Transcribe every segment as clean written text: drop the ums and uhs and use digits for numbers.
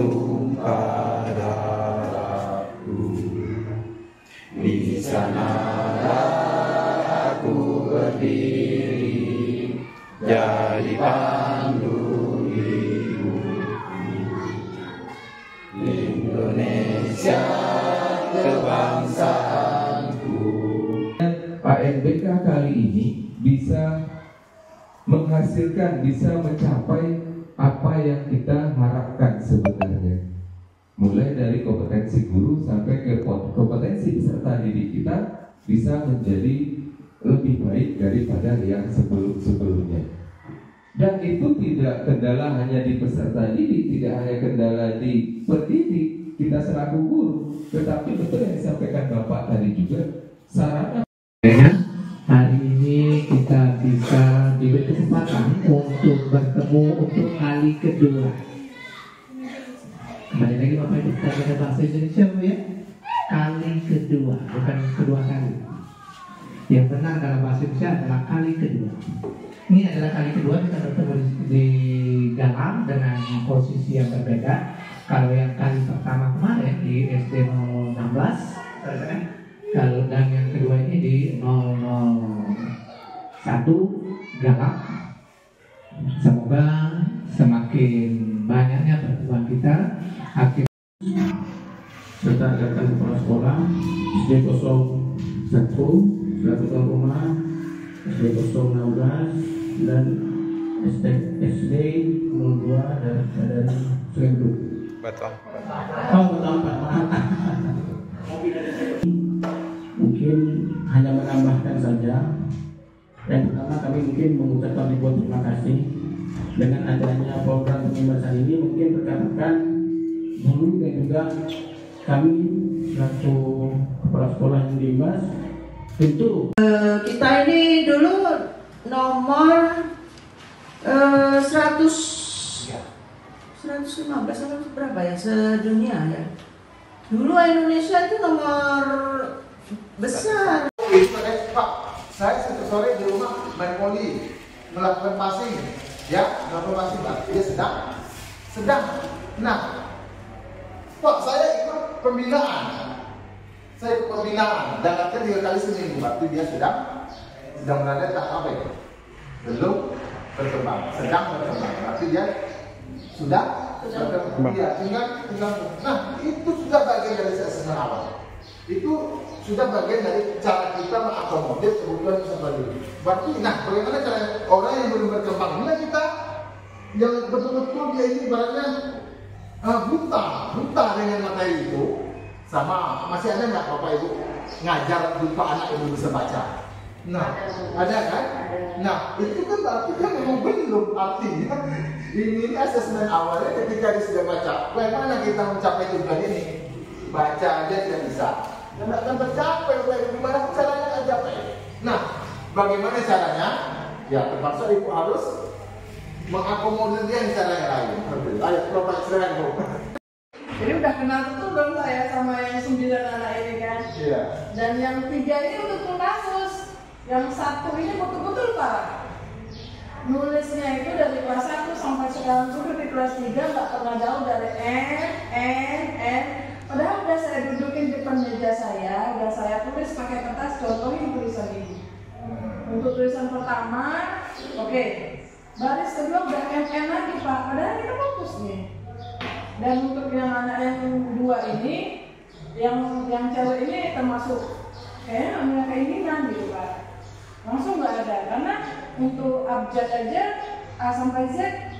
tumpah darahku. Di sanalah aku berdiri, jadi pandu hidupku. Indonesia kebangsaanku. Pak NBK kali ini bisa menghasilkan, bisa mencapai apa yang kita harapkan sebenarnya. Mulai dari kompetensi guru sampai ke kompetensi peserta didik kita bisa menjadi lebih baik daripada yang sebelumnya. Dan itu tidak kendala hanya di peserta didik, tidak hanya kendala di pendidik kita selaku guru, tetapi betul yang disampaikan Bapak tadi juga, sarana. Hari ini kita bisa diberi kesempatan untuk bertemu untuk kali kedua. Kembali lagi Bapak Ibu, kita pada bahasa Indonesia ya. Kali kedua, bukan kedua kali. Yang benar dalam bahasa Indonesia adalah kali kedua. Ini adalah kali kedua kita bertemu di Galang dengan posisi yang berbeda. Kalau yang kali pertama kemarin di SD 016, kalau dan yang kedua ini di 001 Galang. Semoga semakin banyaknya pertemuan kita akhir serta rekan kepala sekolah SD 01 selaku tuan rumah, SD 016 dan SD 02 dari Serendu. Betul. Oh, betul Pak. Mungkin hanya menambahkan saja. Yang pertama kami mungkin mengucapkan ribuan terima kasih dengan adanya program pembebasan ini, mungkin rekan-rekan guru dan juga kami selaku kepala sekolah yang diimbas tentu kita ini dulu nomor 115 atau berapa ya sedunia ya. Dulu Indonesia itu nomor besar. Pak, saya setiap sore di rumah main voli, melakukan passing, ya, melakukan passing, Pak. Dia sedang. Nah, Pak, saya ikut pembinaan. Dan akhirnya 3 kali seminggu. Waktu dia sedang berada tak apa ya? Belum berkembang, sedang berkembang. Berarti dia sudah berkembang. Iya, tinggal. Nah, itu sudah bagian dari asesmen awal. Itu sudah bagian dari cara kita mengakomodir kebutuhan peserta didik. Berarti, nah, bagaimana cara orang yang belum berkembang? Inilah kita yang betul-betul dia ini ibaratnya buta dengan materi itu. Sama, masih ada nggak Bapak Ibu ngajar lupa anak ibu bisa baca? Nah, ada kan? Nah, itu kan berarti kan memang belum, artinya ini asesmen awalnya ketika dia sudah baca. Bagaimana kita mencapai tujuan ini? Baca aja tidak bisa. Dan akan tercapai, gimana caranya nggak capai? Nah, bagaimana caranya? Ya, terpaksa ibu harus mengakomodir dia yang cara yang lain. Ayo, Bapak silakan Bu. Jadi udah kenal tuh dong saya sama yang 9 anak ini kan. Iya. Dan yang 3 ini betul kasus. Yang 1 ini betul-betul Pak. Nulisnya itu dari kelas 1 sampai sekarang sudah di kelas 3 nggak pernah jauh dari N. Padahal udah saya dudukin di depan meja saya, udah saya tulis pakai kertas, contohin tulisan ini. Untuk tulisan pertama, oke. Baris kedua udah MN lagi Pak, padahal kita fokus nih. Dan untuk yang anak yang 2 ini, yang cewek ini termasuk kayaknya keinginan gitu Pak. Langsung nggak ada, karena untuk abjad aja A sampai Z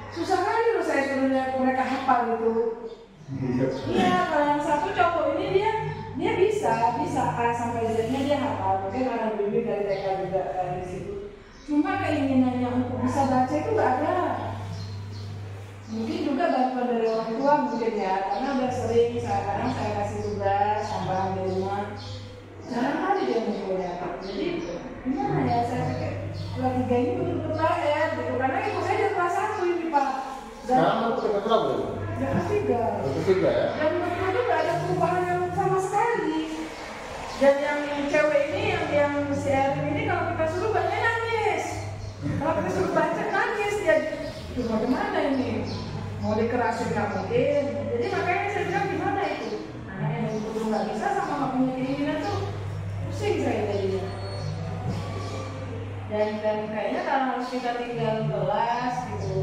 susah kali loh saya suruh mereka hafal gitu. Iya, kalau yang 1 cowok ini dia bisa A sampai Z-nya dia hafal, mungkin karena bimbing dari TK juga di situ. Cuma keinginannya untuk bisa baca itu nggak ada. Mungkin juga bantuan dari orang tua mungkin ya, karena udah sering kadang saya kasih tugas tambahan di rumah. Jarang kali dia ngumpulnya. Jadi gimana ya, saya pikir kelas 3 ini betul-betul lahir gitu, karena ibu saya di kelas 1 ini Pak. Sekarang mau ke berapa Bu? Kelas 3. Kelas 3 ya? Dan betul-betul nggak ada perubahan yang sama sekali. Dan yang cewek ini, yang si Erin ini kalau kita suruh bacanya nangis. Kalau kita suruh baca nangis dia. Cuma gimana ini? mau dikerasin nggak mungkin. Jadi makanya saya bilang gimana itu anak yang betul nggak bisa sama nggak punya keinginan tuh pusing saya jadinya. Dan kayaknya karena harus kita tinggal kelas gitu.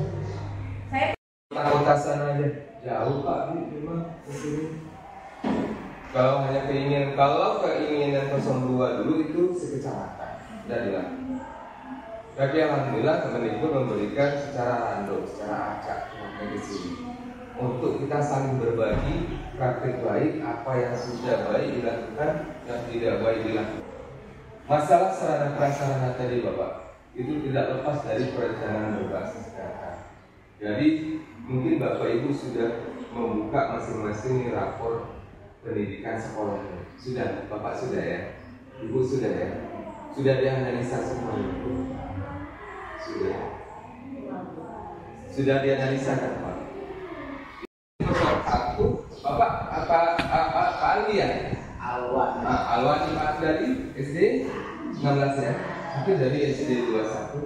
Saya Kota sana aja jauh Pak, memang kesini. Kalau hanya keinginan 02 dulu itu sekecamatan, udah hilang. Tapi alhamdulillah Kemendikbud memberikan secara random, secara acak sampai di sini untuk kita saling berbagi praktik baik, apa yang sudah baik dilakukan, yang tidak baik dilakukan. Masalah sarana prasarana tadi Bapak itu tidak lepas dari perencanaan berbasis data. Jadi mungkin Bapak Ibu sudah membuka masing-masing rapor pendidikan sekolahnya. Sudah, Bapak sudah ya? Ibu sudah ya? Sudah dianalisa semua itu? Sudah. Sudah dianalisa kan Pak? Nomor 1, Bapak Pak Alwi ya? Alwan. Alwan Pak dari SD 16 ya? Itu dari SD 21.